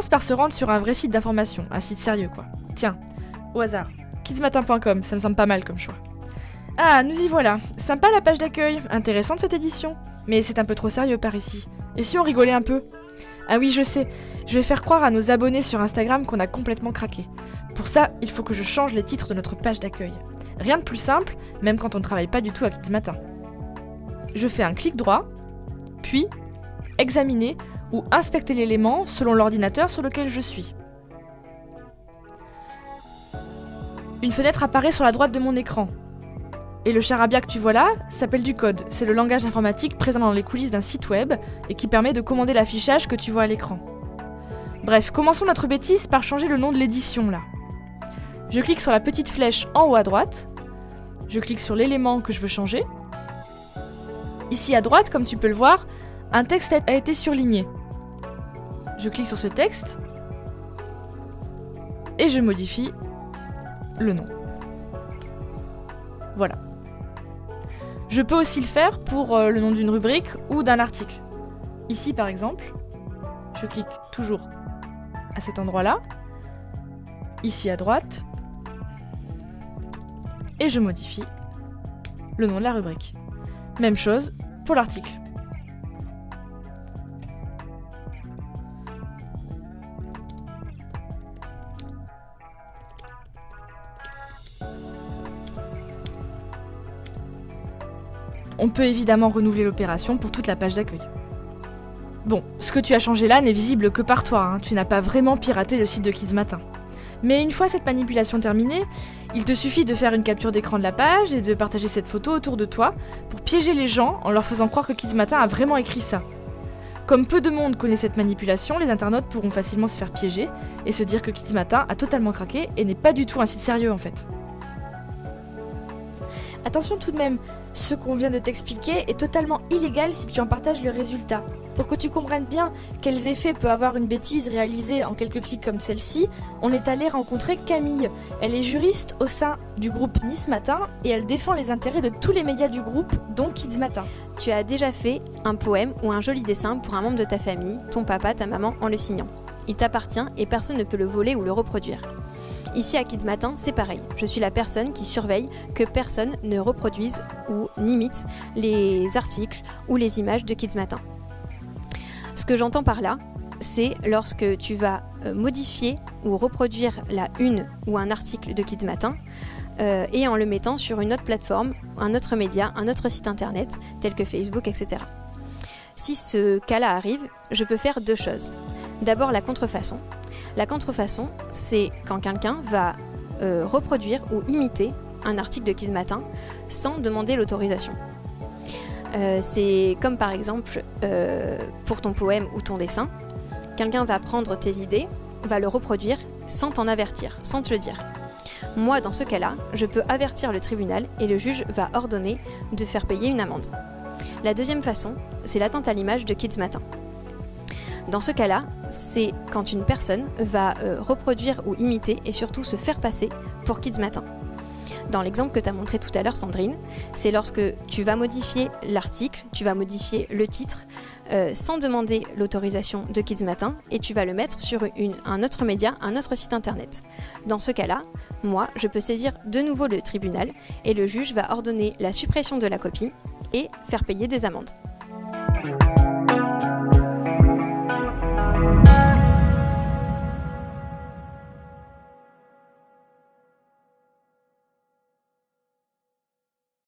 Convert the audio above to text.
commence par se rendre sur un vrai site d'information, un site sérieux quoi. Tiens, au hasard, kidsmatin.com, ça me semble pas mal comme choix. Ah, nous y voilà. Sympa la page d'accueil, intéressante cette édition. Mais c'est un peu trop sérieux par ici. Et si on rigolait un peu? Ah oui, je sais, je vais faire croire à nos abonnés sur Instagram qu'on a complètement craqué. Pour ça, il faut que je change les titres de notre page d'accueil. Rien de plus simple, même quand on ne travaille pas du tout à Kids Matin. Je fais un clic droit, puis examiner ou inspecter l'élément selon l'ordinateur sur lequel je suis. Une fenêtre apparaît sur la droite de mon écran. Et le charabia que tu vois là s'appelle du code. C'est le langage informatique présent dans les coulisses d'un site web et qui permet de commander l'affichage que tu vois à l'écran. Bref, commençons notre bêtise par changer le nom de l'édition là. Je clique sur la petite flèche en haut à droite. Je clique sur l'élément que je veux changer. Ici à droite, comme tu peux le voir, un texte a été surligné. Je clique sur ce texte et je modifie le nom. Voilà. Je peux aussi le faire pour le nom d'une rubrique ou d'un article. Ici par exemple, je clique toujours à cet endroit-là, ici à droite, et je modifie le nom de la rubrique. Même chose pour l'article. On peut évidemment renouveler l'opération pour toute la page d'accueil. Bon, ce que tu as changé là n'est visible que par toi, hein. Tu n'as pas vraiment piraté le site de Kids Matin. Mais une fois cette manipulation terminée, il te suffit de faire une capture d'écran de la page et de partager cette photo autour de toi pour piéger les gens en leur faisant croire que Kids Matin a vraiment écrit ça. Comme peu de monde connaît cette manipulation, les internautes pourront facilement se faire piéger et se dire que Kids Matin a totalement craqué et n'est pas du tout un site sérieux en fait. Attention tout de même, ce qu'on vient de t'expliquer est totalement illégal si tu en partages le résultat. Pour que tu comprennes bien quels effets peut avoir une bêtise réalisée en quelques clics comme celle-ci, on est allé rencontrer Camille. Elle est juriste au sein du groupe Nice Matin et elle défend les intérêts de tous les médias du groupe, dont Kids Matin. Tu as déjà fait un poème ou un joli dessin pour un membre de ta famille, ton papa, ta maman, en le signant. Il t'appartient et personne ne peut le voler ou le reproduire. Ici à Kids Matin, c'est pareil. Je suis la personne qui surveille que personne ne reproduise ou n'imite les articles ou les images de Kids Matin. Ce que j'entends par là, c'est lorsque tu vas modifier ou reproduire la une ou un article de Kids Matin et en le mettant sur une autre plateforme, un autre média, un autre site internet, tel que Facebook, etc. Si ce cas-là arrive, je peux faire deux choses. D'abord la contrefaçon. La contrefaçon, c'est quand quelqu'un va reproduire ou imiter un article de Kids Matin sans demander l'autorisation. C'est comme par exemple pour ton poème ou ton dessin, quelqu'un va prendre tes idées, va le reproduire sans t'en avertir, sans te le dire. Moi, dans ce cas-là, je peux avertir le tribunal et le juge va ordonner de faire payer une amende. La deuxième façon, c'est l'atteinte à l'image de Kids Matin. Dans ce cas-là, c'est quand une personne va reproduire ou imiter et surtout se faire passer pour Kids Matin. Dans l'exemple que tu as montré tout à l'heure, Sandrine, c'est lorsque tu vas modifier l'article, tu vas modifier le titre sans demander l'autorisation de Kids Matin et tu vas le mettre sur un autre média, un autre site internet. Dans ce cas-là, moi, je peux saisir de nouveau le tribunal et le juge va ordonner la suppression de la copie et faire payer des amendes.